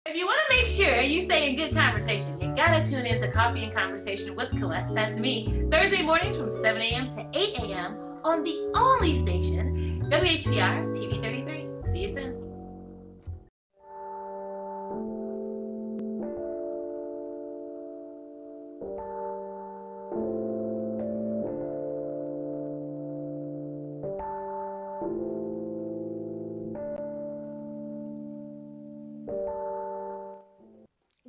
If you want to make sure you stay in good conversation, you gotta tune in to Coffee and Conversation with Collette. That's me, Thursday mornings from 7 a.m. to 8 a.m. on the only station, WHPR TV 33. See you soon.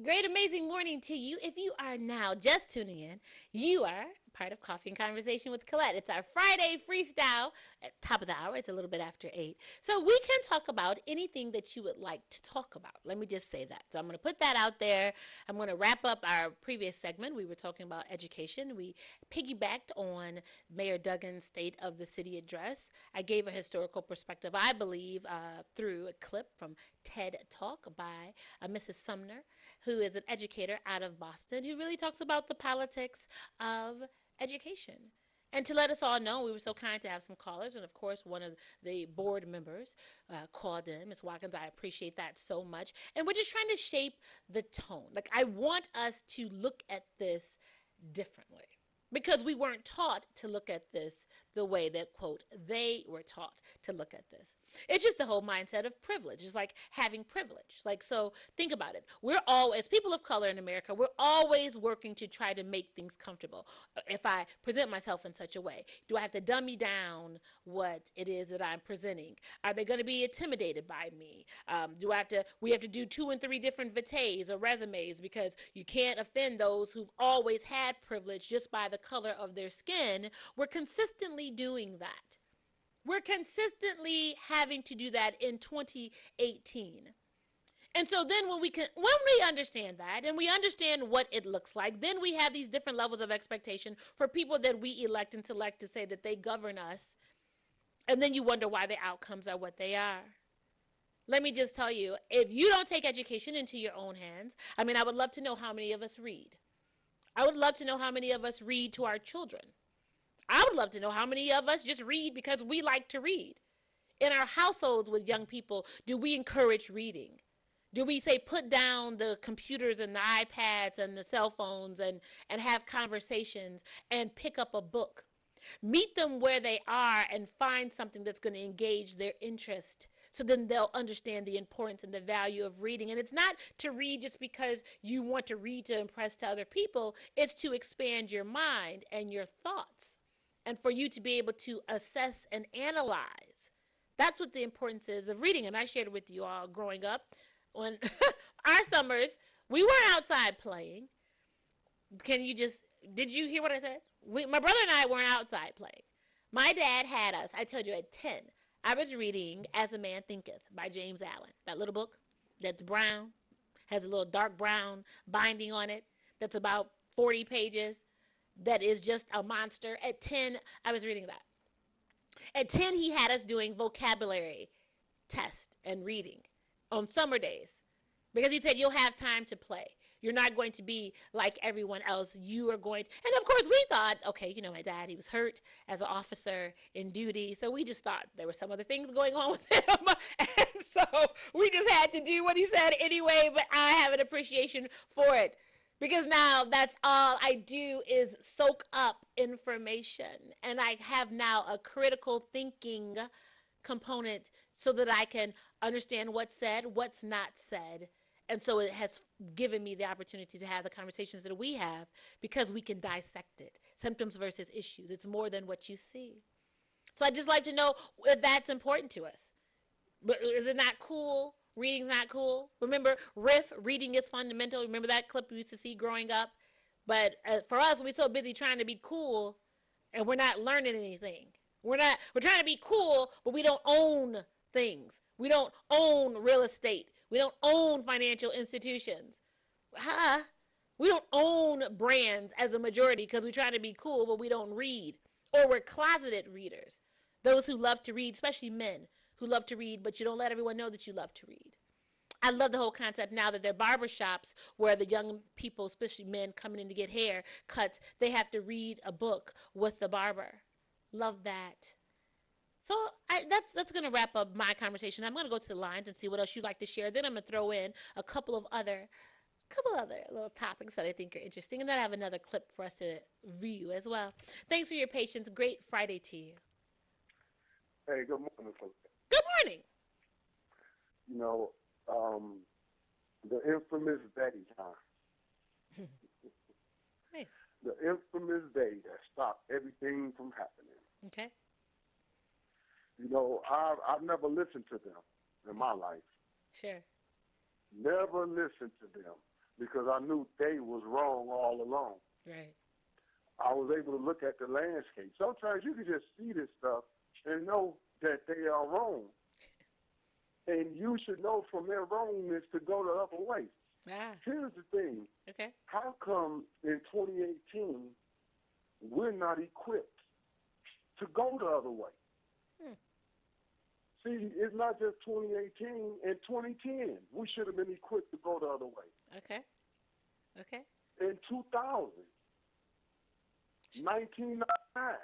Great, amazing morning to you. If you are now just tuning in, you are part of Coffee and Conversation with Collette. It's our Friday freestyle at top of the hour. It's a little bit after 8. So we can talk about anything that you would like to talk about. Let me just say that. So I'm going to put that out there. I'm going to wrap up our previous segment. We were talking about education. We piggybacked on Mayor Duggan's State of the City address. I gave a historical perspective, I believe, through a clip from TED Talk by Mrs. Sumner, who is an educator out of Boston, who really talks about the politics of education. And to let us all know, we were so kind to have some callers. And of course, one of the board members called in, Ms. Watkins. I appreciate that so much. And we're just trying to shape the tone. Like, I want us to look at this differently, because we weren't taught to look at this the way that, quote, they were taught to look at this. It's just the whole mindset of privilege. It's like having privilege. Like, so think about it. We're all, as people of color in America, we're always working to try to make things comfortable. If I present myself in such a way, do I have to dummy down what it is that I'm presenting? Are they going to be intimidated by me? We have to do 2 and 3 different vitaes or resumes, because you can't offend those who've always had privilege just by the color of their skin. We're consistently doing that. We're consistently having to do that in 2018. And so then when we understand that and we understand what it looks like, then we have these different levels of expectation for people that we elect and select to say that they govern us. And then you wonder why the outcomes are what they are. Let me just tell you, if you don't take education into your own hands, I mean, I would love to know how many of us read. I would love to know how many of us read to our children. I would love to know how many of us just read because we like to read. In our households with young people, do we encourage reading? Do we say put down the computers and the iPads and the cell phones and have conversations and pick up a book? Meet them where they are and find something that's going to engage their interest, so then they'll understand the importance and the value of reading. And it's not to read just because you want to read to impress to other people. It's to expand your mind and your thoughts, and for you to be able to assess and analyze. That's what the importance is of reading. And I shared it with you all growing up. When our summers, we weren't outside playing. Did you hear what I said? My brother and I weren't outside playing. My dad had us, I told you, at 10. I was reading As a Man Thinketh by James Allen. That little book that's brown, has a little dark brown binding on it, that's about 40 pages, that is just a monster. At 10, I was reading that. At 10, he had us doing vocabulary test and reading on summer days, because he said, you'll have time to play. You're not going to be like everyone else. You are going to, and of course we thought, okay, my dad, he was hurt as an officer in duty. So we just thought there were some other things going on with him. And so we just had to do what he said anyway, but I have an appreciation for it, because now that's all I do is soak up information. And I have now a critical thinking component so that I can understand what's said, what's not said. And so it has given me the opportunity to have the conversations that we have, because we can dissect it. Symptoms versus issues. It's more than what you see. So I'd just like to know if that's important to us. But is it not cool? Reading's not cool. Remember, reading is fundamental. Remember that clip we used to see growing up? But for us, we're so busy trying to be cool, and we're not learning anything. We're trying to be cool, but we don't own things. We don't own real estate. We don't own financial institutions. We don't own brands as a majority because we try to be cool, but we don't read. Or we're closeted readers. Those who love to read, especially men who love to read, but you don't let everyone know that you love to read. I love the whole concept now that there are barbershops where the young people, especially men coming in to get hair cuts, they have to read a book with the barber. Love that. So that's going to wrap up my conversation. I'm going to go to the lines and see what else you'd like to share. Then I'm going to throw in a couple other little topics that I think are interesting, and then I have another clip for us to view as well. Thanks for your patience. Great Friday to you. Hey, good morning, folks. Good morning. You know, um, the infamous Betty time. Nice. The infamous day that stopped everything from happening. Okay. You know, I've never listened to them in my life. Sure. Never listened to them because I knew they was wrong all along. Right. I was able to look at the landscape. Sometimes you can just see this stuff and know that they are wrong. And you should know from their wrongness to go the other way. Ah. Here's the thing. Okay. How come in 2018 we're not equipped to go the other way? See, it's not just 2018 and 2010. We should have been equipped to go the other way. Okay. Okay. In 2000, 1999,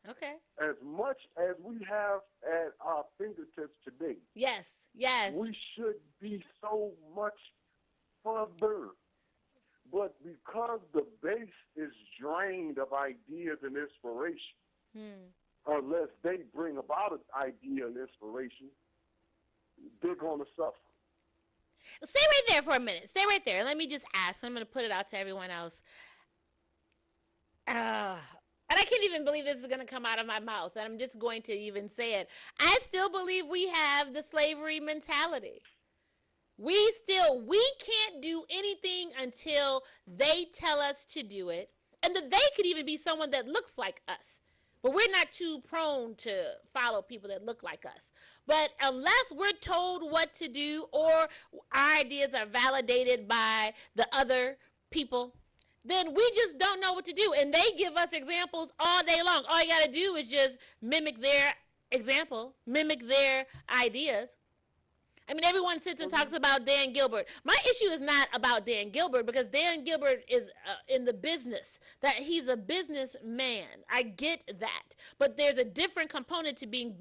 Okay. as much as we have at our fingertips today, Yes. Yes. we should be so much further. But because the base is drained of ideas and inspiration, unless they bring about an idea and inspiration, they're going to suffer. Stay right there for a minute. Stay right there. Let me just ask. I'm going to put it out to everyone else. And I can't even believe this is going to come out of my mouth. And I'm just going to even say it. I still believe we have the slavery mentality. We can't do anything until they tell us to do it. And that they could even be someone that looks like us. But we're not too prone to follow people that look like us. But unless we're told what to do or our ideas are validated by the other people, then we just don't know what to do. And they give us examples all day long. All you got to do is just mimic their example, mimic their ideas. I mean, everyone sits and talks about Dan Gilbert. My issue is not about Dan Gilbert because Dan Gilbert is in the business. That he's a businessman. I get that. But there's a different component to being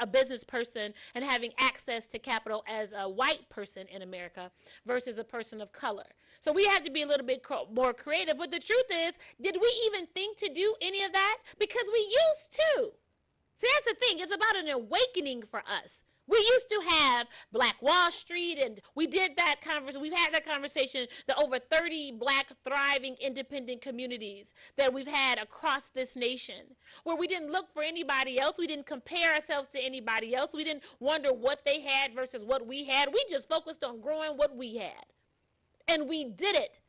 a business person and having access to capital as a white person in America versus a person of color. So we have to be a little bit more creative. But the truth is, did we even think to do any of that? Because we used to. See, that's the thing. It's about an awakening for us. We used to have Black Wall Street, and we did that conversation. We've had that conversation, the over 30 Black thriving independent communities that we've had across this nation, where we didn't look for anybody else. We didn't compare ourselves to anybody else. We didn't wonder what they had versus what we had. We just focused on growing what we had, and we did it.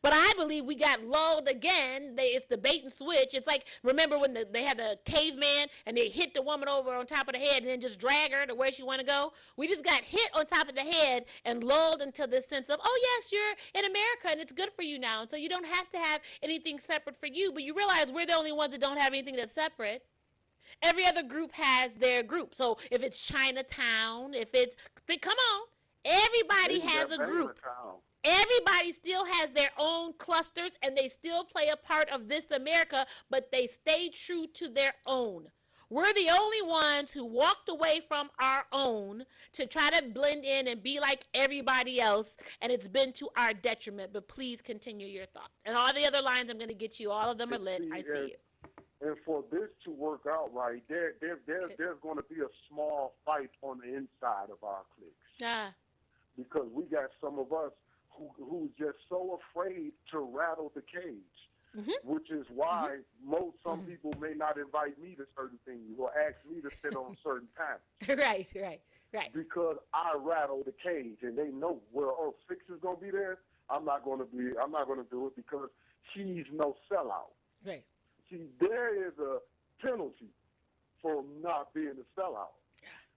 But I believe we got lulled again. It's the bait and switch. It's like, remember when they had the caveman and they hit the woman over on top of the head and then just drag her to where she want to go? We just got hit on top of the head and lulled into this sense of, oh, yes, you're in America and it's good for you now. And so you don't have to have anything separate for you. But you realize we're the only ones that don't have anything that's separate. Every other group has their group. So if it's Chinatown, come on, everybody has a group. Everybody still has their own clusters and they still play a part of this America, but they stay true to their own. We're the only ones who walked away from our own to try to blend in and be like everybody else, and it's been to our detriment. But please continue your thought. And all the other lines I'm going to get you, all of them are lit. I see you. And for this to work out right, there's going to be a small fight on the inside of our cliques. Because we got some of us who's just so afraid to rattle the cage, which is why some people may not invite me to certain things or ask me to sit on certain panels. Right. Because I rattle the cage, and they know, Six is gonna be there. I'm not gonna do it because he's no sellout. Right. See, there is a penalty for not being a sellout,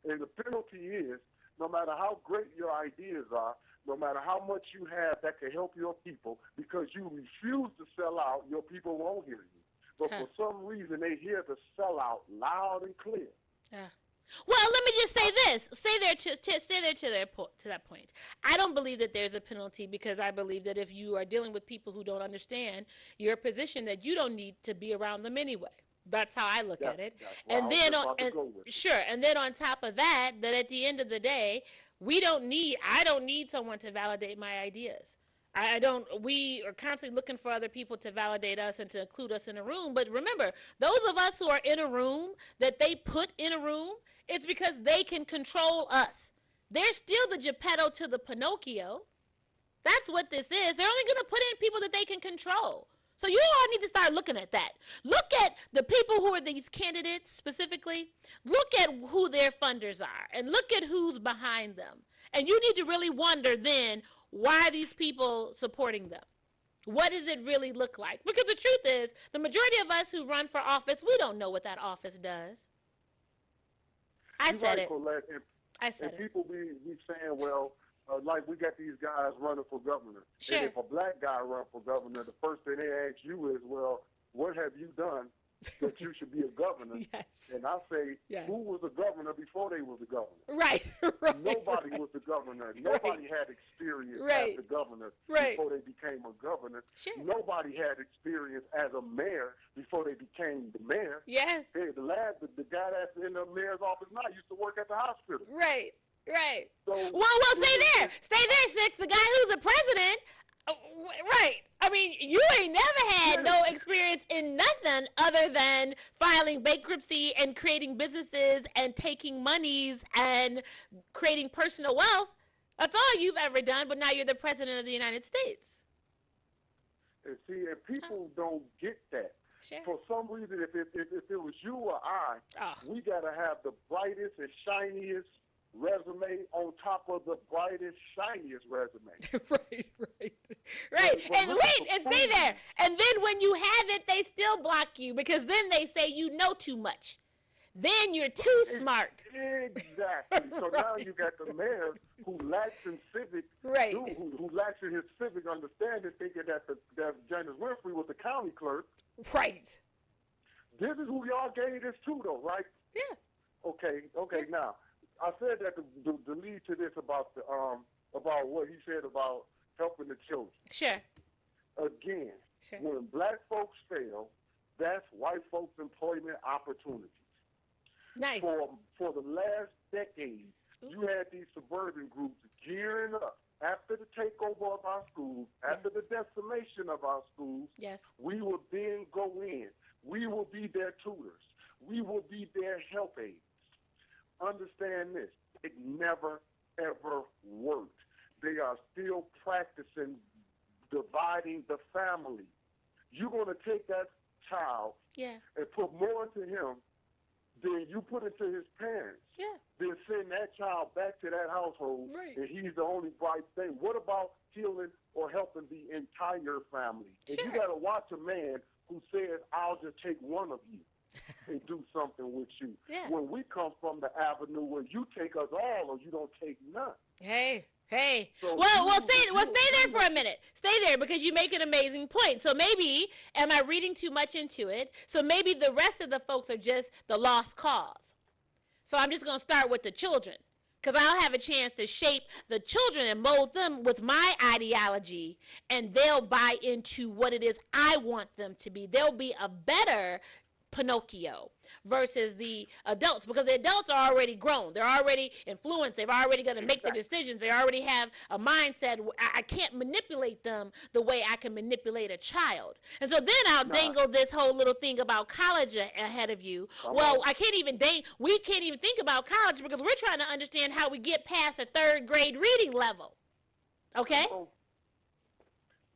and the penalty is no matter how great your ideas are. No matter how much you have that can help your people, because you refuse to sell out, your people won't hear you. But for some reason, they hear the sellout loud and clear. Well, let me just say this. Stay there to that point. I don't believe that there's a penalty because I believe that if you are dealing with people who don't understand your position, that you don't need to be around them anyway. That's how I look at it. That's why I And was then, just about to go with it. sure, and then on top of that, that at the end of the day, I don't need someone to validate my ideas. I don't, we are constantly looking for other people to validate us and to include us in a room. But remember, those of us who are in a room that they put in a room, it's because they can control us. They're still the Geppetto to the Pinocchio. That's what this is. They're only going to put in people that they can control. So you all need to start looking at that. Look at the people who are these candidates specifically. Look at who their funders are and look at who's behind them. And you need to really wonder then, why are these people supporting them? What does it really look like? Because the truth is, the majority of us who run for office, we don't know what that office does. I said it. Collette, I said it. People be saying, well, like we got these guys running for governor. Sure. And if a black guy run for governor, the first thing they ask you is, well, what have you done that you should be a governor? Yes. And I say, yes. Who was the governor before they was the governor? Right. Right. Nobody was the governor. Nobody had experience as the governor before they became a governor. Sure. Nobody had experience as a mayor before they became the mayor. Yes. Hey, the guy that's in the mayor's office now used to work at the hospital. Right. Right. So, well, stay there. Stay there, Six. The guy who's the president. Right. I mean, you ain't never had no experience in nothing other than filing bankruptcy and creating businesses and taking monies and creating personal wealth. That's all you've ever done, but now you're the president of the United States. And see, and people don't get that. Sure. For some reason, if it was you or I, we got to have the brightest and shiniest resume on top of the brightest, shiniest resume. Right. And wait, and stay there. And then when you have it, they still block you because then they say you know too much. Then you're too smart. Exactly. So now you got the mayor who lacks in civic, who lacks in his civic understanding, thinking that Janice Winfrey was the county clerk. Right. This is who y'all gave this to, though, right? Yeah. Okay. Yeah. Now, I said that to lead to this about what he said about helping the children. Sure. Again, when black folks fail, that's white folks' employment opportunities. Nice. For the last decade, you had these suburban groups gearing up after the takeover of our schools, after the decimation of our schools. Yes. We will then go in. We will be their tutors. We will be their help aides. Understand this. It never, ever worked. They are still practicing dividing the family. You're going to take that child and put more into him than you put into his parents. Yeah. Then send that child back to that household, and he's the only bright thing. What about healing or helping the entire family? And you got to watch a man who says, I'll just take one of you and do something with you. Yeah. When we come from the avenue where you take us all or you don't take none. Hey. So stay there for a minute. Stay there because you make an amazing point. So maybe, am I reading too much into it? So maybe the rest of the folks are just the lost cause. So I'm just going to start with the children because I'll have a chance to shape the children and mold them with my ideology, and they'll buy into what it is I want them to be. They'll be a better Pinocchio versus the adults, because the adults are already grown. They're already influenced. They're already going to make the decisions. They already have a mindset. I can't manipulate them the way I can manipulate a child. And so then I'll dangle this whole little thing about college ahead of you. I can't even we can't even think about college because we're trying to understand how we get past a third grade reading level. Okay?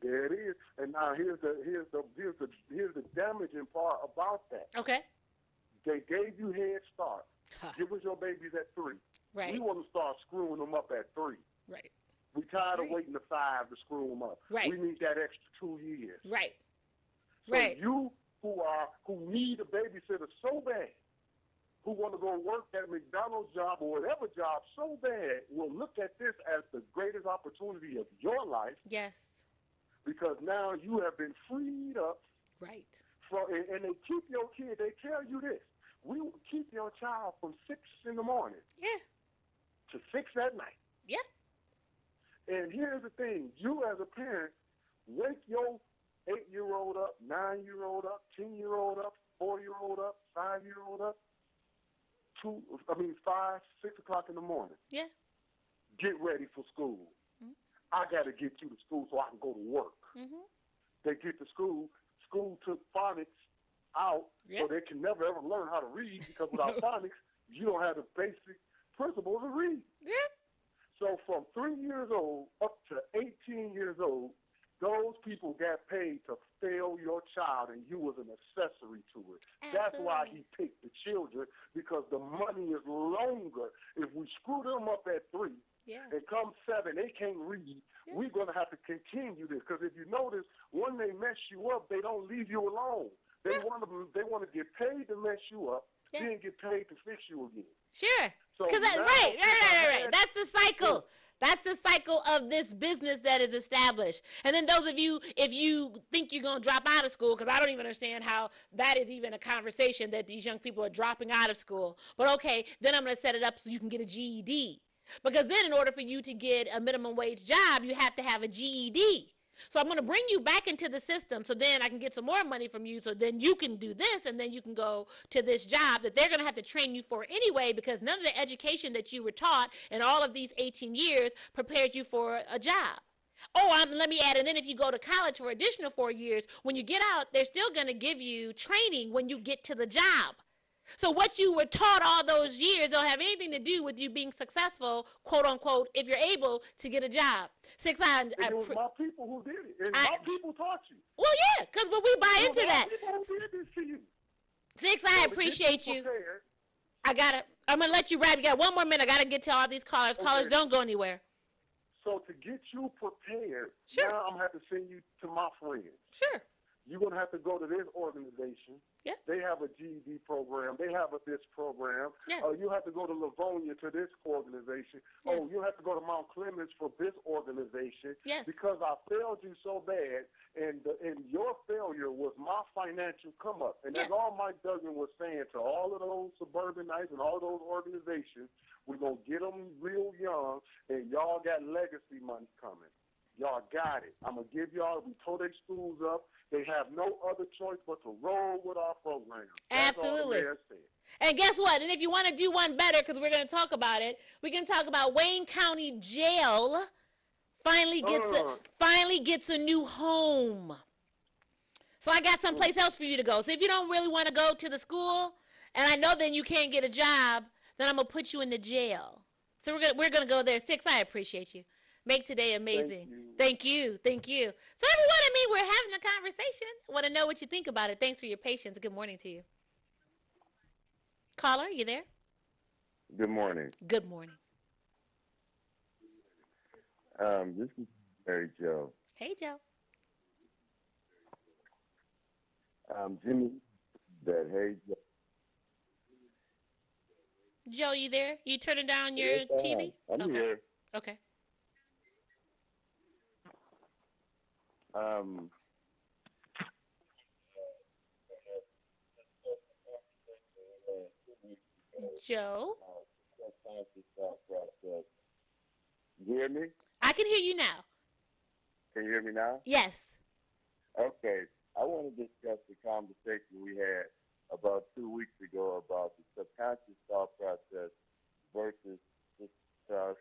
There it is. And now here's the damaging part about that. Okay. They gave you Head Start. Give us your babies at 3. Right. We want to start screwing them up at 3. Right. We tired of waiting to 5 to screw them up. Right. We need that extra 2 years. Right. So you who need a babysitter so bad, who want to go work that McDonald's job or whatever job so bad, will look at this as the greatest opportunity of your life. Yes. Because now you have been freed up. Right. And they keep your kid. They tell you this. We will keep your child from 6 in the morning. Yeah. To 6 at night. Yeah. And here's the thing. You as a parent, wake your 8-year-old up, 9-year-old up, 10-year-old up, 4-year-old up, 5-year-old up, 5, 6 o'clock in the morning. Yeah. Get ready for school. Mm-hmm. I got to get you to school so I can go to work. Mm-hmm. They get to school. School took phonics out, so they can never ever learn how to read, because without phonics, you don't have the basic principles of read. Yeah. So from 3 years old up to 18 years old, those people got paid to fail your child, and you was an accessory to it. Absolutely. That's why he picked the children, because the money is longer. If we screw them up at 3, and come 7, they can't read, we're going to have to continue this. Because if you notice, when they mess you up, they don't leave you alone. They want to get paid to mess you up, then get paid to fix you again. Sure. Because right. That's the cycle. That's the cycle of this business that is established. And then those of you, if you think you're going to drop out of school, because I don't even understand how that is even a conversation, that these young people are dropping out of school. But okay, then I'm going to set it up so you can get a GED. Because then in order for you to get a minimum wage job, you have to have a GED. So I'm going to bring you back into the system, so then I can get some more money from you, so then you can do this, and then you can go to this job that they're going to have to train you for anyway, because none of the education that you were taught in all of these 18 years prepares you for a job. Let me add, and then if you go to college for additional 4 years, when you get out, they're still going to give you training when you get to the job. So what you were taught all those years don't have anything to do with you being successful, quote unquote, if you're able to get a job. It was my people who did it, and my people taught you. Well, yeah, because we buy into that. People who did this to you. Six, I appreciate you. I'm gonna let you wrap. You got 1 more minute. I gotta get to all these callers. Okay. Callers, don't go anywhere. So to get you prepared, now I'm gonna have to send you to my friends. Sure. You're going to have to go to this organization. Yeah. They have a GED program. They have this program. Yes. You have to go to Livonia to this organization. Yes. You have to go to Mount Clemens for this organization. Yes. Because I failed you so bad, and your failure was my financial come up. And that's all Mike Duggan was saying to all of those suburbanites and all those organizations. We're going to get them real young, and y'all got legacy money coming. Y'all got it. I'm going to give y'all, we tore their schools up. They have no other choice but to roll with our program. That's absolutely. All the mayor said. And guess what? And if you want to do one better, because we're going to talk about it, we can talk about Wayne County Jail finally gets a new home. So I got someplace else for you to go. So if you don't really want to go to the school, and I know then you can't get a job, then I'm going to put you in the jail. So we're gonna go there. Six, I appreciate you. Make today amazing. Thank you. So everyone, we're having a conversation. Want to know what you think about it. Thanks for your patience. Good morning to you. Caller, you there? Good morning. Good morning. This is Mary Joe. Hey, Joe. Jimmy said, hey, Joe. Joe, you there? You turning down your TV? I'm here. Okay. Joe? You hear me? I can hear you now. Can you hear me now? Yes. Okay. I want to discuss the conversation we had about 2 weeks ago about the subconscious thought process versus the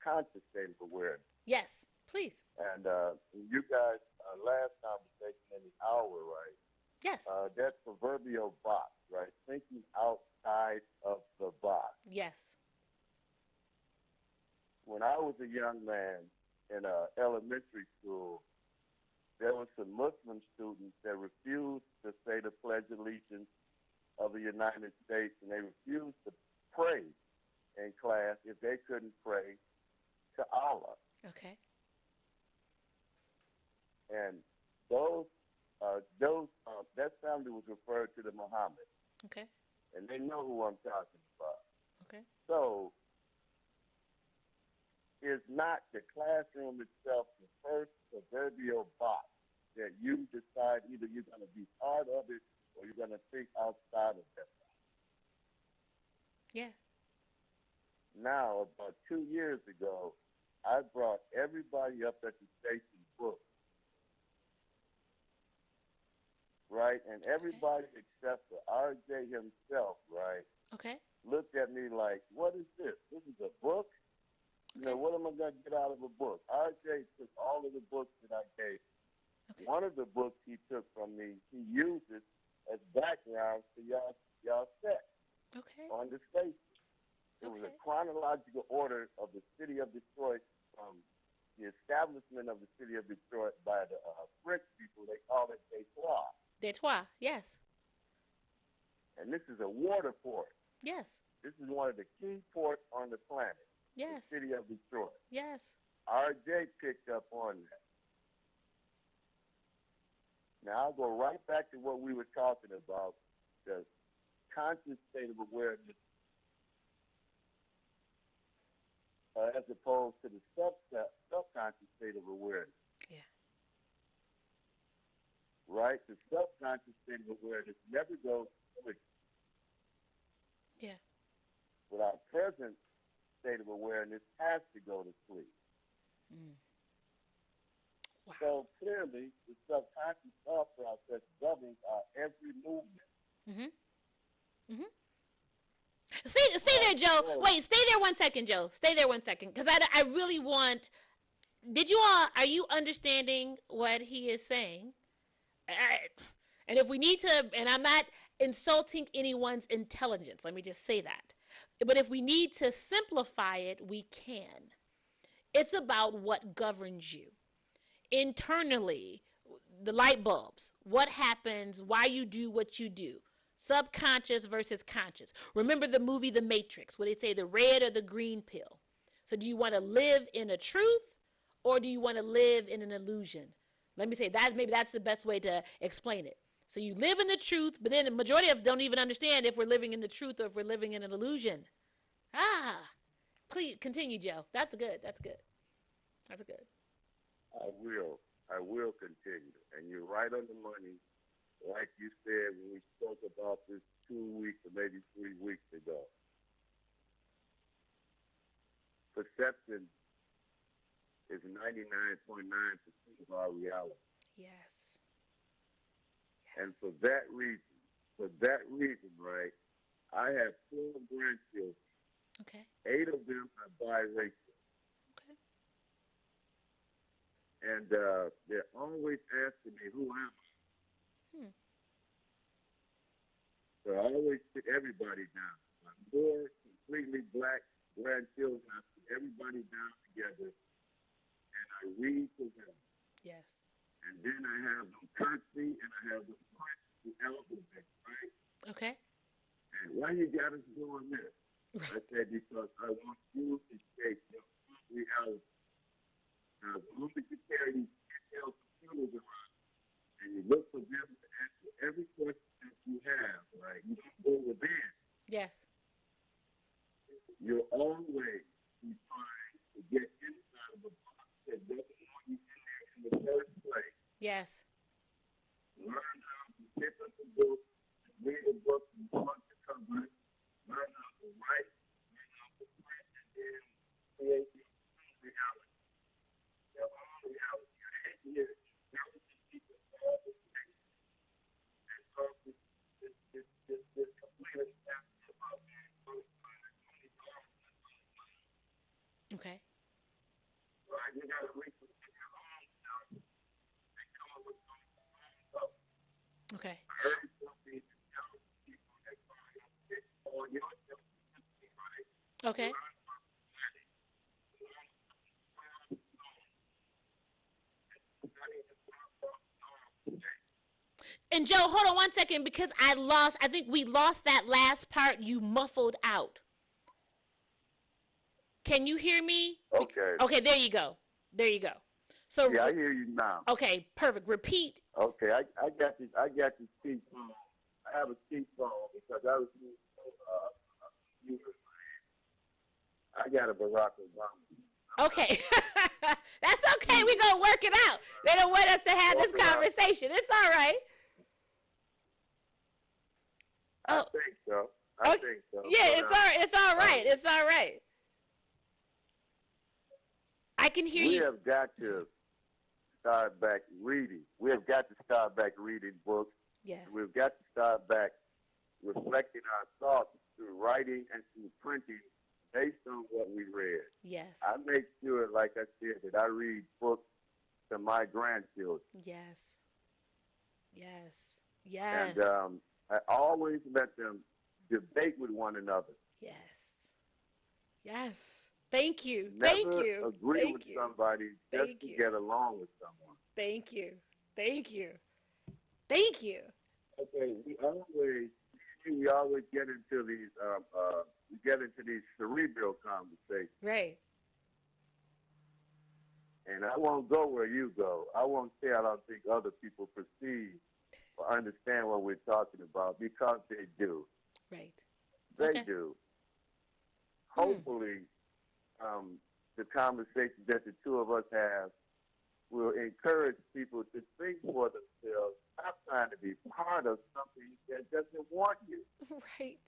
conscious state of awareness. Yes, please. And you guys, last conversation in the hour, right? Yes. That proverbial box, right? Thinking outside of the box. Yes. When I was a young man in elementary school, there were some Muslim students that refused to say the Pledge of Allegiance of the United States, and they refused to pray in class if they couldn't pray to Allah. Okay. And that family was referred to the Muhammad. Okay. And they know who I'm talking about. Okay. So, is not the classroom itself the first proverbial box that you decide either you're going to be part of it or you're going to think outside of that box? Yeah. Now, about 2 years ago, I brought everybody up at the station book right? And everybody except for RJ himself, right, Okay. looked at me like, what is this? This is a book? You know, what am I going to get out of a book? RJ took all of the books that I gave. Okay. One of the books he took from me, he used it as background to y'all set on the station. It was a chronological order of the city of Detroit from the establishment of the city of Detroit by the French people. They call it Detroit. Detroit, yes. And this is a water port. Yes. This is one of the key ports on the planet. Yes. The city of Detroit. Yes. RJ picked up on that. Now, I'll go right back to what we were talking about, the conscious state of awareness as opposed to the subconscious state of awareness. Yeah. Right? The subconscious state of awareness never goes to sleep. Yeah. But our present state of awareness has to go to sleep. Mm. Wow. So clearly, the subconscious thought process governs our every movement. Mm-hmm. Mm-hmm. Stay there, Joe. Wait, stay there 1 second, Joe. Stay there 1 second, because I really want. Are you understanding what he is saying? And if we need to, and I'm not insulting anyone's intelligence, let me just say that. But if we need to simplify it, we can. It's about what governs you. Internally, the light bulbs, what happens, why you do what you do. Subconscious versus conscious. Remember the movie The Matrix, where they say the red or the green pill. So do you want to live in a truth, or do you want to live in an illusion? Let me say that maybe that's the best way to explain it. So you live in the truth, but then the majority of us don't even understand if we're living in the truth or if we're living in an illusion. Please continue, Joe. That's good. That's good. That's good. I will continue. And you're right on the money. Like you said when we spoke about this 2 weeks or maybe 3 weeks ago. Perception is 99.9% of our reality. Yes. And for that reason, right, I have 4 grandchildren. Okay. 8 of them are biracial. Okay. And they're always asking me, who am I? So I always sit everybody down. My 4 completely black grandchildren, I sit everybody down together, and I read to them. Yes. And then I have them curtsy, and I have them punch the alphabet, right? Okay. And why you got us doing this? Right. I said, because I want you to take your reality. Now, as long as you carry these handheld computers around, and you look for them to answer every question that you have, right? You don't go within. Yes. You'll always be trying to get inside of a box that doesn't want you in there in the first place. Yes. Learn how to pick up the book, read a book from front to cover, learn how to write, learn how to print, and then create your own reality. Your own reality. Your head here is intelligent people all the things. And so this complete assessment about being okay. Right, you got to reconsider your own self and come up with some own stuff. Okay. I heard something to tell people that on your self, right? Okay. And Joe, hold on 1 second, because I think we lost that last part. You muffled out. Can you hear me? Okay. Okay, there you go. There you go. So yeah, I hear you now. Okay, perfect. Repeat. Okay, I got this cheap phone. I have a cheap phone because I was using I got a Barack Obama. Okay. That's okay. We're going to work it out. They don't want us to have this conversation. It's all right. I think so. I think so. Yeah, it's all right. It's all right. I can hear you. We have got to start back reading. We have got to start back reading books. Yes. We've got to start back reflecting our thoughts through writing and through printing based on what we read. Yes. I make sure, like I said, that I read books to my grandchildren. Yes. Yes. Yes. And I always let them debate with one another. Yes. Yes. Thank you. Never Thank you. agree Thank with you. somebody just Thank to you. get along with someone. Thank you. Thank you. Thank you. Okay, we always get into these cerebral conversations. Right. And I won't go where you go. I won't say I don't think other people perceive or understand what we're talking about, because they do. Right. They do. Hopefully, the conversations that the two of us have will encourage people to think for themselves, not trying to be part of something that doesn't want you. Right.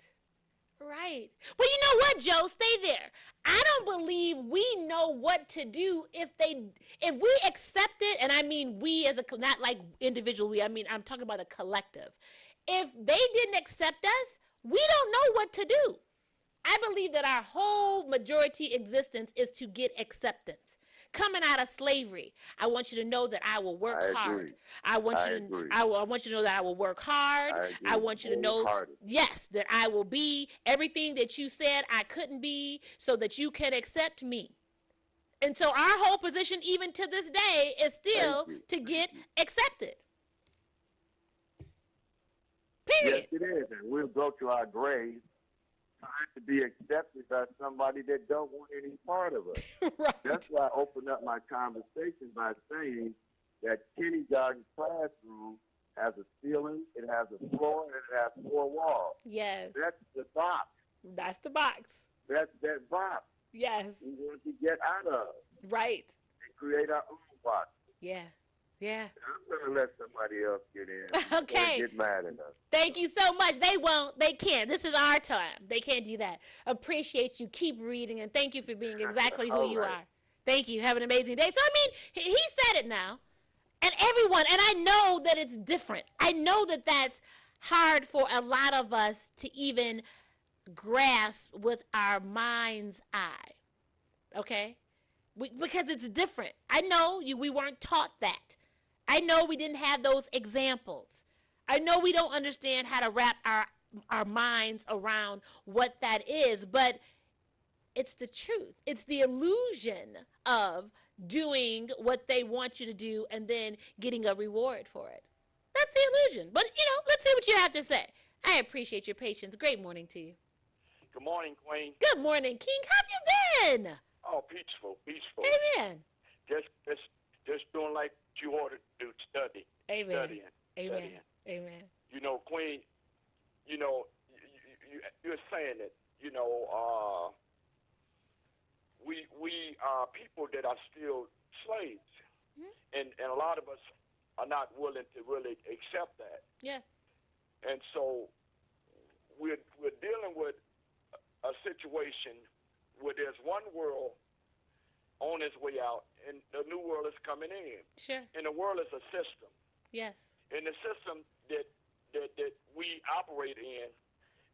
Right. Well, you know what, Joe? Stay there. I don't believe we know what to do if we accept it, and I mean we as not like individual we, I mean I'm talking about a collective. If they didn't accept us, we don't know what to do. I believe that our whole majority existence is to get acceptance. Coming out of slavery, I want you to know that I will work hard. I want you to know that I will work hard. I want you to know, yes, that I will be everything that you said I couldn't be, so that you can accept me. And so our whole position, even to this day, is still to get accepted. Period. Yes, it is, and we'll go to our graves trying to be accepted by somebody that don't want any part of us. Right. That's why I opened up my conversation by saying that kindergarten classroom has a ceiling, it has a floor, and it has 4 walls. Yes. That's the box. That's the box. That's that box. Yes. We want to get out of. Right. And create our own box. Yeah. Yeah. I'm going to let somebody else get in. Okay. Get mad at us. Thank you so much. They won't. They can't. This is our time. They can't do that. Appreciate you. Keep reading, and thank you for being exactly who you are. Thank you. Have an amazing day. So, I mean, he said it now. And everyone, and I know that it's different. I know that that's hard for a lot of us to even grasp with our mind's eye. Okay? Because it's different. I know we weren't taught that. I know we didn't have those examples. I know we don't understand how to wrap our minds around what that is, but it's the truth. It's the illusion of doing what they want you to do and then getting a reward for it. That's the illusion. But, let's see what you have to say. I appreciate your patience. Great morning to you. Good morning, Queen. Good morning, King. How have you been? Oh, peaceful. Amen. Just doing like you ordered to do, study. Amen. Studying. Amen. Amen. Queen, you're saying it, we are people that are still slaves. Mm-hmm. And a lot of us are not willing to really accept that. Yeah. And so we're dealing with a situation where there's one world on its way out, and the new world is coming in. Sure. And the world is a system. Yes. And the system that we operate in,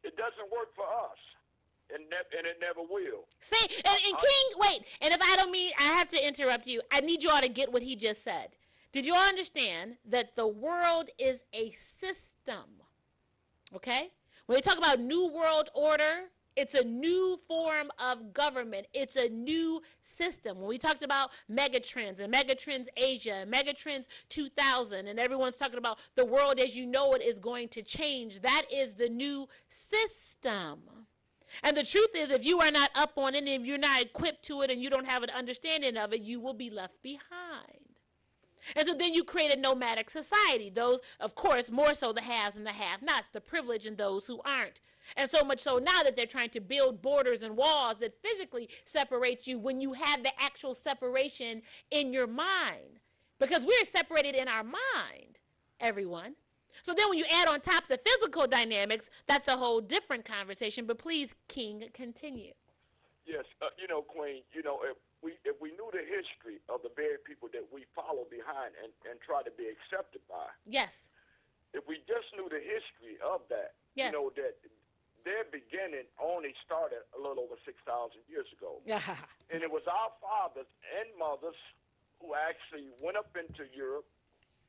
it doesn't work for us, and it never will. Say, and King, wait, and if I don't mean, I have to interrupt you. I need you all to get what he just said. Did you all understand that the world is a system? Okay? When they talk about New World Order, it's a new form of government. It's a new system. When we talked about Megatrends and Megatrends Asia and Megatrends 2000, and everyone's talking about the world as you know it is going to change, that is the new system. And the truth is, if you are not up on it, and if you're not equipped to it, and you don't have an understanding of it, you will be left behind. And so then you create a nomadic society. Those, of course, more so the haves and the have-nots, the privileged and those who aren't. And so much so now that they're trying to build borders and walls that physically separate you when you have the actual separation in your mind. Because we're separated in our mind, everyone. So then when you add on top the physical dynamics, that's a whole different conversation. But please, King, continue. Yes, Queen, if we knew the history of the very people that we follow behind and try to be accepted by. Yes. if we just knew the history of that, yes. you know, that their beginning only started a little over 6,000 years ago. And it was our fathers and mothers who actually went up into Europe,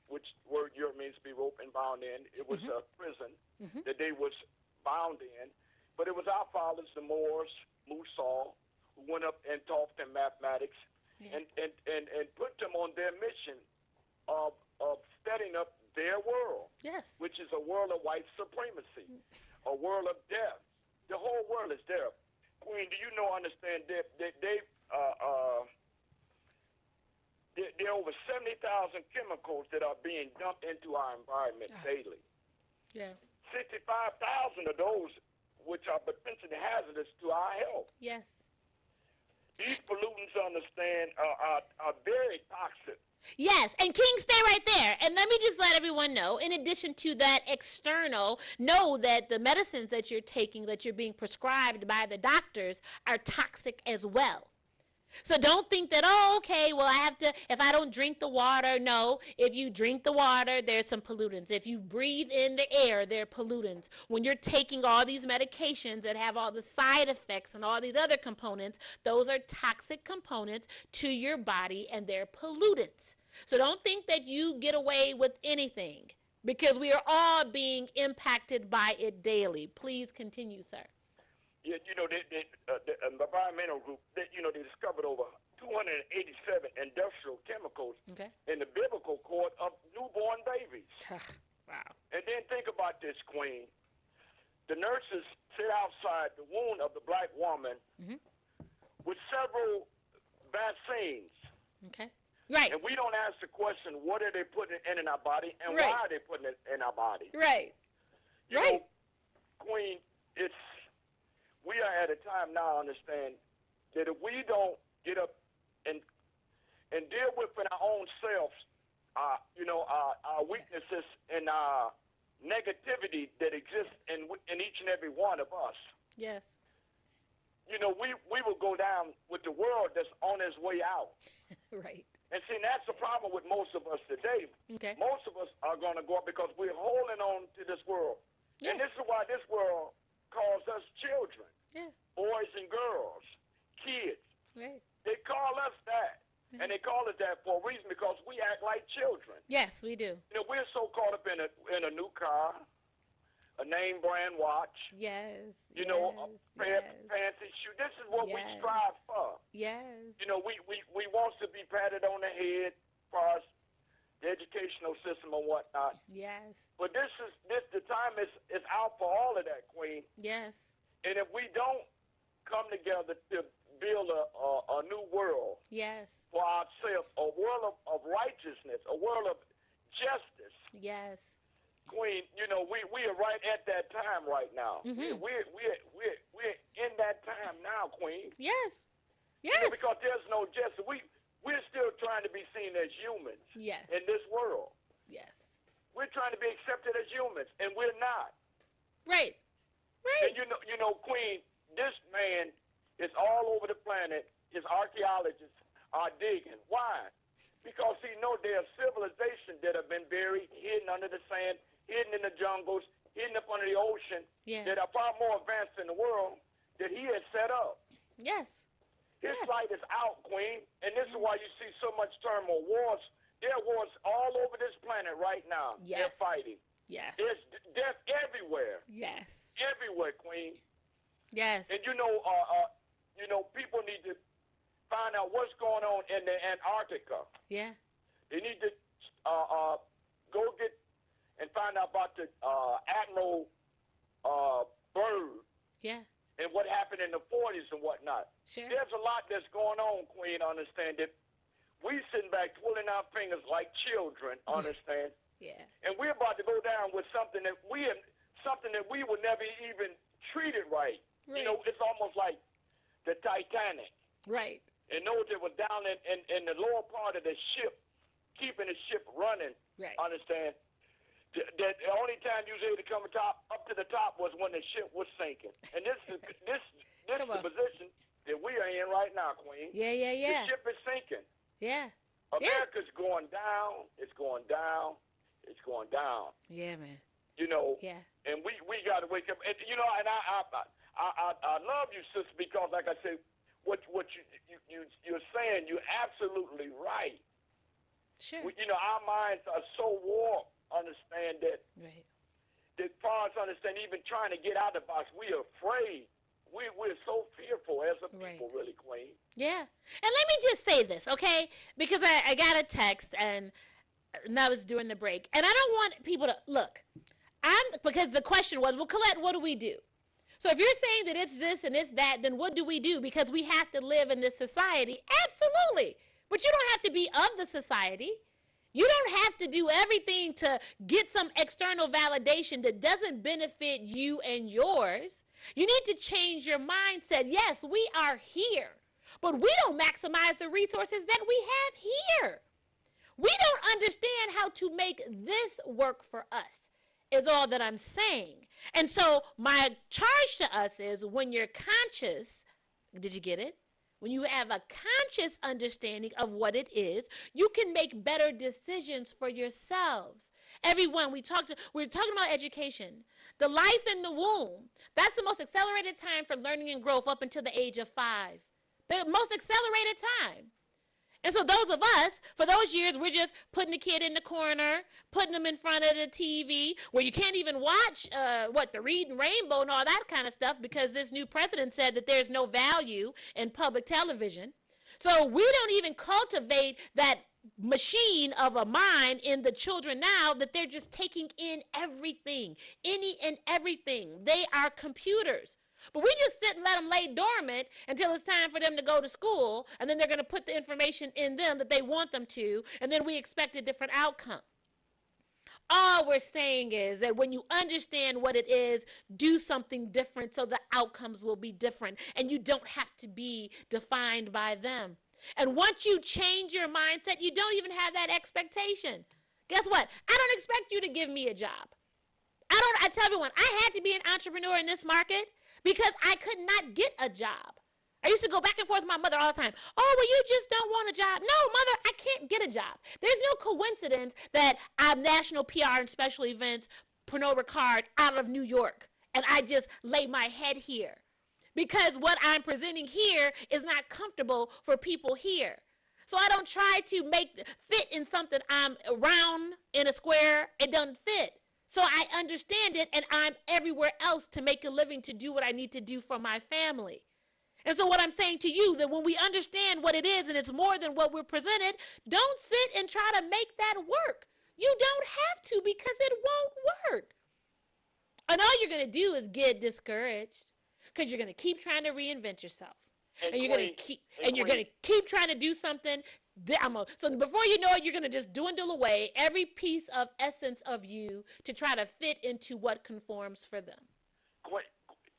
which word Europe means to be roped and bound in. It was a prison that they was bound in. But it was our fathers, the Moors, Musa, who went up and taught them mathematics and put them on their mission of setting up their world, yes, which is a world of white supremacy, a world of death. The whole world is there. Queen, do you know, understand, there are over 70,000 chemicals that are being dumped into our environment daily. Yeah. 65,000 of those which are potentially hazardous to our health. Yes. These pollutants, understand, are very toxic. Yes, and King, stay right there. And let me just let everyone know, in addition to that external, know that the medicines that you're taking, that you're being prescribed by the doctors, are toxic as well. So don't think that, oh, okay, well, I have to, if I don't drink the water, no. If you drink the water, there's some pollutants. If you breathe in the air, there are pollutants. When you're taking all these medications that have all the side effects and all these other components, those are toxic components to your body, and they're pollutants. So don't think that you get away with anything, because we are all being impacted by it daily. Please continue, sir. Yeah, you know, the environmental group, they discovered over 287 industrial chemicals in the biblical court of newborn babies. Wow. And then think about this, Queen. The nurses sit outside the womb of the black woman with several vaccines. Okay. Right. And we don't ask the question, what are they putting in our body, and why are they putting it in our body? Right. You know, Queen, we are at a time now, understand, that if we don't get up and deal with in our own selves, our weaknesses and our negativity that exists in each and every one of us. Yes. You know, we will go down with the world that's on its way out. Right. And see, that's the problem with most of us today. Okay. Most of us are going to go up because we're holding on to this world. Yeah. And this is why this world calls us children, boys and girls, kids. Right. They call us that, and they call us that for a reason, because we act like children. Yes, we do. You know, we're so caught up in a new car, a name brand watch. Yes. You know, a fancy shoe. This is what we strive for. Yes. You know, we want to be patted on the head for us. The educational system and whatnot. Yes. But the time is out for all of that, Queen. Yes. And if we don't come together to build a new world for ourselves, a world of righteousness, a world of justice. Yes. Queen, you know, we are right at that time right now. Mm-hmm. We're in that time now, Queen. Yes. Yes. You know, because there's no justice. We're still trying to be seen as humans in this world. Yes. We're trying to be accepted as humans, and we're not. Right. Right. And you know, Queen, this man is all over the planet. His archaeologists are digging. Why? Because he knows there are civilizations that have been buried, hidden under the sand, hidden in the jungles, hidden up under the ocean, that are far more advanced in the world that he has set up. Yes. His light is out, Queen, and this is why you see so much turmoil. Wars, there are wars all over this planet right now. Yes. They're fighting. Yes. There's death everywhere. Yes. Everywhere, Queen. Yes. And you know, people need to find out what's going on in the Antarctica. Yeah. They need to go get and find out about the Admiral Byrd. Yeah. And what happened in the 40s and whatnot. Sure. There's a lot that's going on, Queen, understand it. We sitting back twiddling our fingers like children, understand? Yeah. And we're about to go down with something that we would never even treated right. You know, it's almost like the Titanic. Right. And those that were down in the lower part of the ship, keeping the ship running, understand? That the only time you was able to come up to the top was when the ship was sinking. And this is the position that we are in right now, Queen. Yeah. The ship is sinking. Yeah. America's going down. It's going down. it's going down. Yeah, man. You know. Yeah. And we got to wake up. And you know, and I love you, sister, because like I said, what you're saying, you're absolutely right. Sure. You know, our minds are so warped. Understand that. Right. That far as understand, even trying to get out of the box, we are afraid. We're so fearful as a people, really, Queen. Yeah. And let me just say this, okay? Because I got a text, and that was during the break. And I don't want people to, look, because the question was, well, Collette, what do we do? So if you're saying that it's this and it's that, then what do we do? Because we have to live in this society. Absolutely. But you don't have to be of the society. You don't have to do everything to get some external validation that doesn't benefit you and yours. You need to change your mindset. Yes, we are here, but we don't maximize the resources that we have here. We don't understand how to make this work for us, is all that I'm saying. And so my charge to us is, when you're conscious, did you get it? When you have a conscious understanding of what it is, you can make better decisions for yourselves. Everyone, we're talking about education. The life in the womb, that's the most accelerated time for learning and growth up until the age of 5. The most accelerated time. And so those of us, for those years, we're just putting the kid in the corner, putting them in front of the TV, where you can't even watch, the Reading Rainbow and all that kind of stuff, because this new president said that there's no value in public television. So we don't even cultivate that machine of a mind in the children now, that they're just taking in everything, any and everything. They are computers. But we just sit and let them lay dormant until it's time for them to go to school, and then they're going to put the information in them that they want them to, and then we expect a different outcome. All we're saying is that when you understand what it is, do something different so the outcomes will be different, and you don't have to be defined by them. And once you change your mindset, you don't even have that expectation. Guess what? I don't expect you to give me a job. I tell everyone, I had to be an entrepreneur in this market because I could not get a job. I used to go back and forth with my mother all the time. Oh, well, you just don't want a job. No, mother, I can't get a job. There's no coincidence that I'm National PR and Special Events Pernod Ricard out of New York, and I just lay my head here. Because what I'm presenting here is not comfortable for people here. So I don't try to fit in something. I'm round in a square. It doesn't fit. So I understand it, and I'm everywhere else to make a living, to do what I need to do for my family. And so what I'm saying to you, that when we understand what it is, and it's more than what we're presented, don't sit and try to make that work. You don't have to, because it won't work. And all you're going to do is get discouraged, because you're going to keep trying to reinvent yourself. And you're going to keep trying to do something. So before you know it, you're going to just dwindle away every piece of essence of you to try to fit into what conforms for them.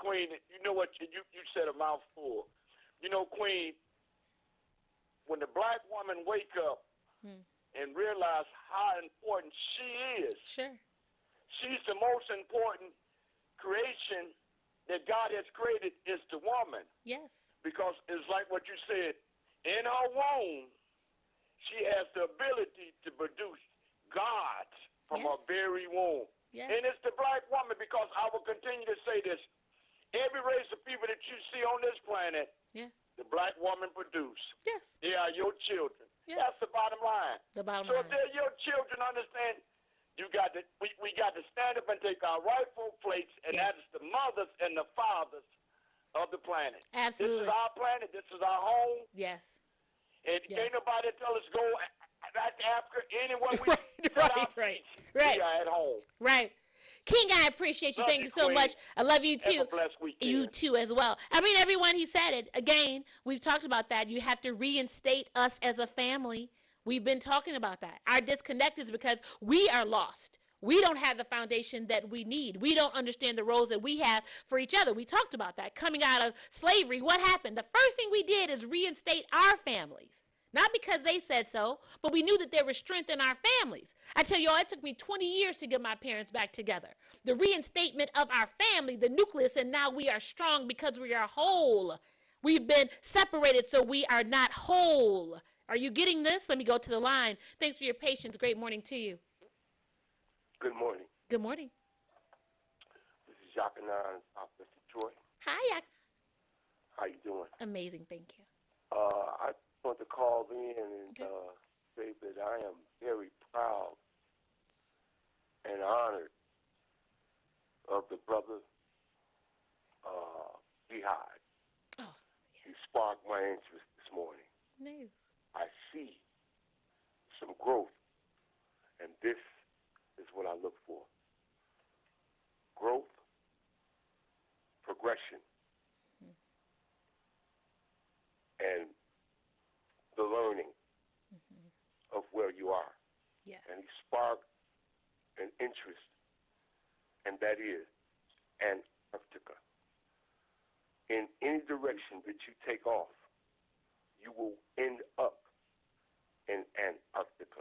Queen, you know what? You said a mouthful. You know, Queen, when the black woman wake up and realize how important she is. Sure. She's the most important creation that God has created, is the woman. Yes. Because it's like what you said, in her womb, she has the ability to produce God from her very womb. Yes. And it's the black woman, because I will continue to say this. Every race of people that you see on this planet, the black woman produced. Yes. They are your children. Yes. That's the bottom line. The bottom line. So line. if they're your children, understand, we got to stand up and take our rightful place, and that's the mothers and the fathers of the planet. Absolutely. This is our planet. This is our home. Yes. And ain't nobody tell us go back to Africa anywhere we Right. We are at home. Right. King, I appreciate you. Thank you so much. I love you too. Have a blessed weekend. You too as well. I mean, everyone, he said it. Again, we've talked about that. You have to reinstate us as a family. We've been talking about that. Our disconnect is because we are lost. We don't have the foundation that we need. We don't understand the roles that we have for each other. We talked about that. Coming out of slavery, what happened? The first thing we did is reinstate our families. Not because they said so, but we knew that there was strength in our families. I tell you all, it took me 20 years to get my parents back together. The reinstatement of our family, the nucleus, and now we are strong because we are whole. We've been separated, so we are not whole. Are you getting this? Let me go to the line. Thanks for your patience. Great morning to you. Good morning. Good morning. This is Jacques Anon, Southwest Detroit. Hi, How you doing? amazing. Thank you. I want to call in and say that I am very proud and honored of the brother Jihad. Oh, He sparked my interest this morning. nice. I see some growth, and this is what I look for. Growth, progression, and the learning of where you are. Yes. And he sparked an interest, and that is Antarctica. In any direction that you take off, you will end up in Antarctica.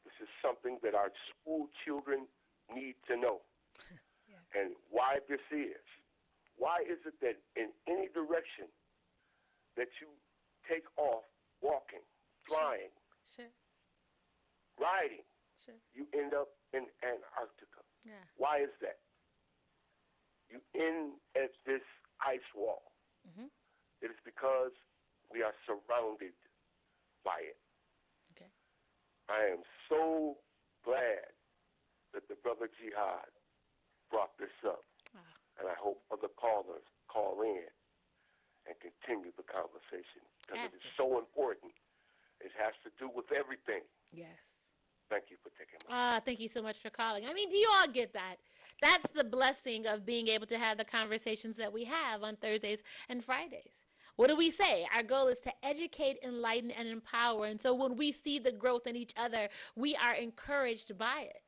This is something that our school children need to know. And why this is. Why is it that in any direction that you take off walking, flying, Sure. riding, Sure. you end up in Antarctica? Yeah. Why is that? You end at this ice wall. It is because we are surrounded by it. Okay. I am so glad that the brother Jihad brought this up. And I hope other callers call in and continue the conversation because it is so important. It has to do with everything. Yes. Thank you for taking my Thank you so much for calling. I mean, do you all get that? That's the blessing of being able to have the conversations that we have on Thursdays and Fridays. What do we say? Our goal is to educate, enlighten, and empower. And so when we see the growth in each other, we are encouraged by it.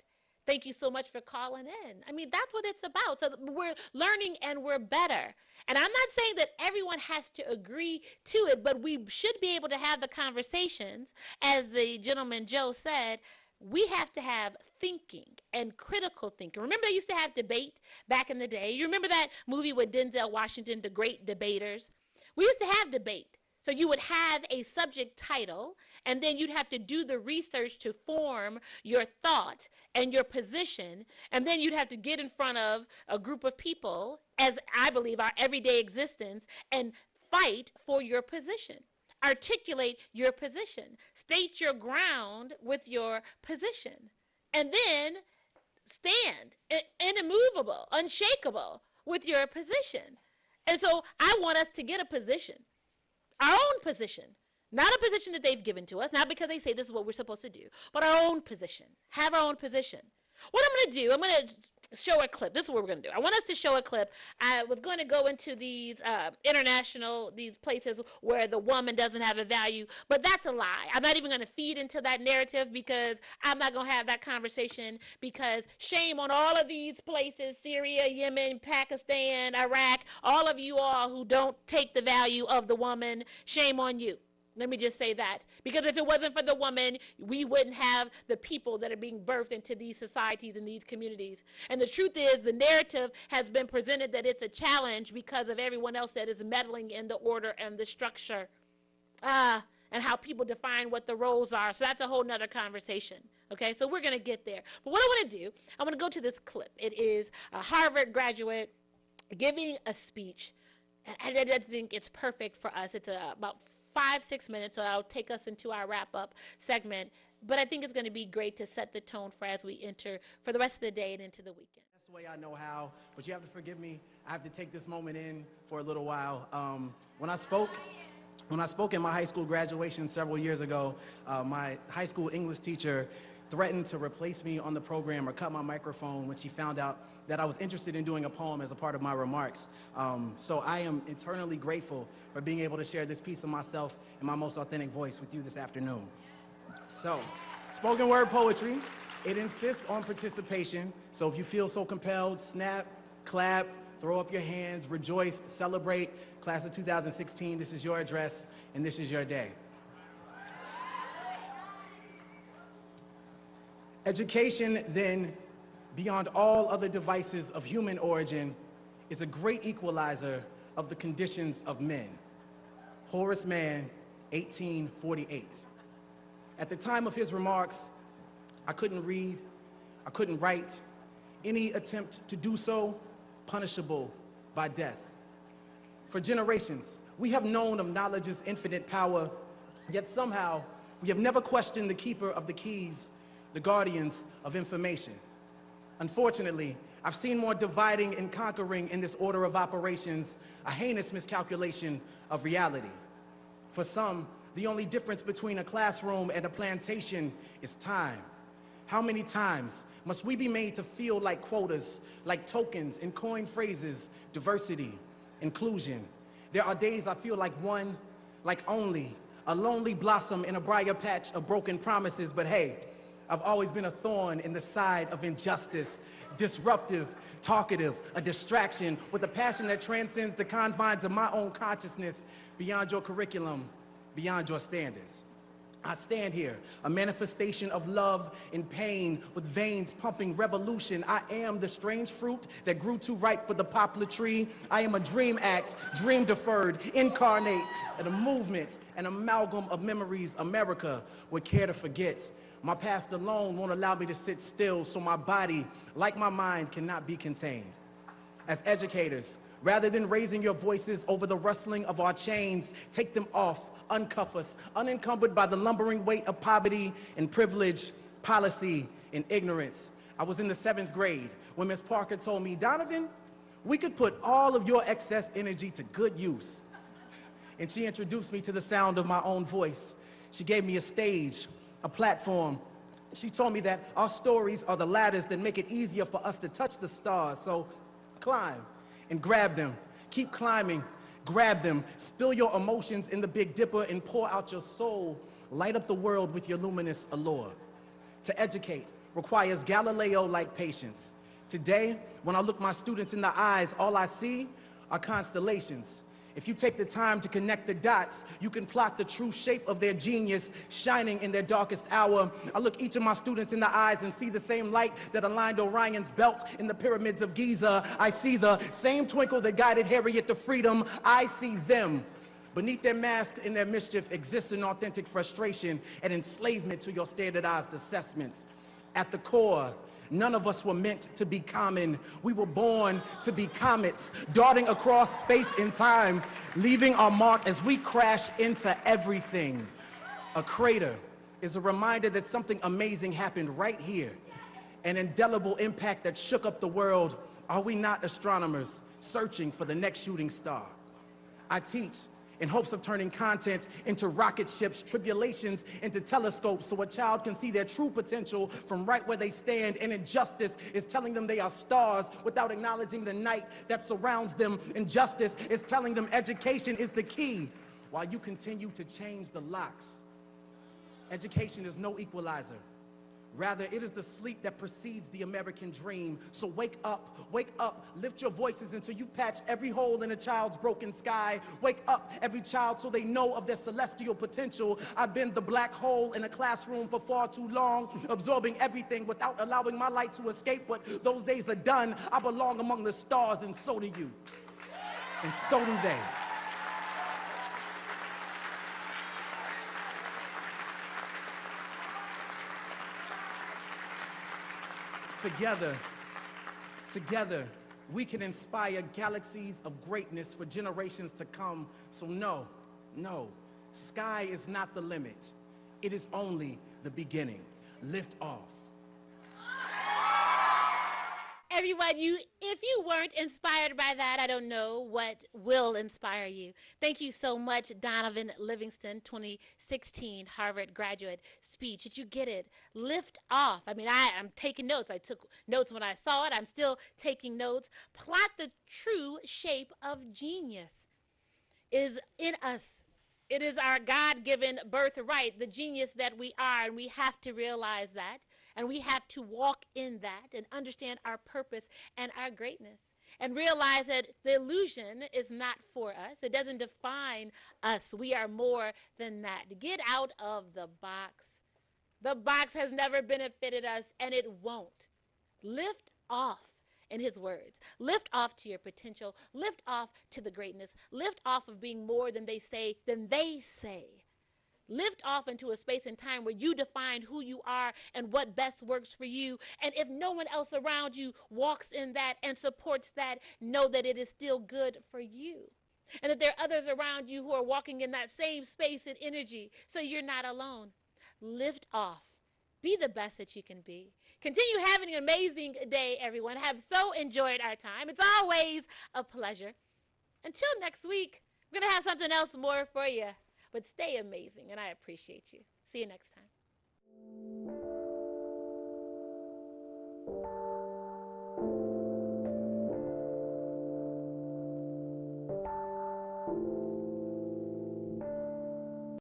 Thank you so much for calling in. I mean, that's what it's about. So we're learning and we're better. And I'm not saying that everyone has to agree to it, but we should be able to have the conversations. As the gentleman Joe said, we have to have thinking and critical thinking. Remember they used to have debate back in the day? You remember that movie with Denzel Washington, The Great Debaters? We used to have debate. So you would have a subject title, and then you'd have to do the research to form your thought and your position, and then you'd have to get in front of a group of people, as I believe our everyday existence, and fight for your position. Articulate your position. State your ground with your position. And then stand immovable, unshakable with your position. And so I want us to get a position, our own position, not a position that they've given to us, not because they say this is what we're supposed to do, but our own position. Have our own position. What I'm going to do, I'm going to show a clip. This is what we're going to do. I want us to show a clip. I was going to go into these these places where the woman doesn't have a value, but that's a lie. I'm not even going to feed into that narrative because I'm not going to have that conversation, because shame on all of these places, Syria, Yemen, Pakistan, Iraq, all of you all who don't take the value of the woman, shame on you. Let me just say that. Because if it wasn't for the woman, we wouldn't have the people that are being birthed into these societies and these communities. And the truth is, the narrative has been presented that it's a challenge because of everyone else that is meddling in the order and the structure. And how people define what the roles are. So that's a whole nother conversation. Okay, so we're going to get there. But what I want to do, I want to go to this clip. It is a Harvard graduate giving a speech. And I think it's perfect for us. It's about 5-6 minutes, so I'll take us into our wrap-up segment. But I think it's going to be great to set the tone for as we enter for the rest of the day and into the weekend. That's the way I know how, but you have to forgive me. I have to take this moment in for a little while. When I spoke in my high school graduation several years ago, my high school English teacher threatened to replace me on the program or cut my microphone when she found out that I was interested in doing a poem as a part of my remarks. So I am eternally grateful for being able to share this piece of myself in my most authentic voice with you this afternoon. So, spoken word poetry, it insists on participation. So if you feel so compelled, snap, clap, throw up your hands, rejoice, celebrate. Class of 2016, this is your address and this is your day. Education, then, beyond all other devices of human origin, is a great equalizer of the conditions of men. Horace Mann, 1848. At the time of his remarks, I couldn't read, I couldn't write. Any attempt to do so, punishable by death. For generations, we have known of knowledge's infinite power, yet somehow we have never questioned the keeper of the keys, the guardians of information. Unfortunately, I've seen more dividing and conquering in this order of operations, a heinous miscalculation of reality. For some, the only difference between a classroom and a plantation is time. How many times must we be made to feel like quotas, like tokens and coined phrases, diversity, inclusion? There are days I feel like one, like only, a lonely blossom in a briar patch of broken promises, but hey, I've always been a thorn in the side of injustice, disruptive, talkative, a distraction with a passion that transcends the confines of my own consciousness, beyond your curriculum, beyond your standards. I stand here, a manifestation of love and pain with veins pumping revolution. I am the strange fruit that grew too ripe for the poplar tree. I am a dream act, dream deferred, incarnate, and a movement, an amalgam of memories America would care to forget. My past alone won't allow me to sit still, so my body, like my mind, cannot be contained. As educators, rather than raising your voices over the rustling of our chains, take them off, uncuff us, unencumbered by the lumbering weight of poverty and privilege, policy and ignorance. I was in the 7th grade when Ms. Parker told me, Donovan, we could put all of your excess energy to good use. And she introduced me to the sound of my own voice. She gave me a stage, a platform. She told me that our stories are the ladders that make it easier for us to touch the stars. So climb and grab them. Keep climbing, grab them. Spill your emotions in the Big Dipper and pour out your soul. Light up the world with your luminous allure. To educate requires Galileo-like patience. Today, when I look my students in the eyes, all I see are constellations. If you take the time to connect the dots, you can plot the true shape of their genius shining in their darkest hour. I look each of my students in the eyes and see the same light that aligned Orion's belt in the pyramids of Giza. I see the same twinkle that guided Harriet to freedom. I see them. Beneath their mask and their mischief exists an authentic frustration and enslavement to your standardized assessments. At the core, none of us were meant to be common. We were born to be comets, darting across space and time, leaving our mark as we crash into everything. A crater is a reminder that something amazing happened right here, an indelible impact that shook up the world. Are we not astronomers searching for the next shooting star? I teach in hopes of turning content into rocket ships, tribulations into telescopes, so a child can see their true potential from right where they stand. And injustice is telling them they are stars without acknowledging the night that surrounds them. Injustice is telling them education is the key while you continue to change the locks. Education is no equalizer. Rather, it is the sleep that precedes the American dream. So wake up, lift your voices until you've patched every hole in a child's broken sky. Wake up, every child, so they know of their celestial potential. I've been the black hole in a classroom for far too long, absorbing everything without allowing my light to escape. But those days are done. I belong among the stars, and so do you. And so do they. Together, we can inspire galaxies of greatness for generations to come. So no, sky is not the limit. It is only the beginning. Lift off. Everyone, if you weren't inspired by that, I don't know what will inspire you. Thank you so much, Donovan Livingston, 2016 Harvard graduate speech. Did you get it? Lift off. I mean, I'm taking notes. I took notes when I saw it. I'm still taking notes. Plot the true shape of genius is in us. It is our God-given birthright, the genius that we are, and we have to realize that. And we have to walk in that and understand our purpose and our greatness and realize that the illusion is not for us. It doesn't define us. We are more than that. Get out of the box. The box has never benefited us, and it won't. Lift off, in his words. Lift off to your potential. Lift off to the greatness. Lift off of being more than they say. Lift off into a space and time where you define who you are and what best works for you. And if no one else around you walks in that and supports that, know that it is still good for you. And that there are others around you who are walking in that same space and energy, so you're not alone. Lift off. Be the best that you can be. Continue having an amazing day, everyone. Have so enjoyed our time. It's always a pleasure. Until next week, we're going to have something else more for you. But stay amazing, and I appreciate you. See you next time.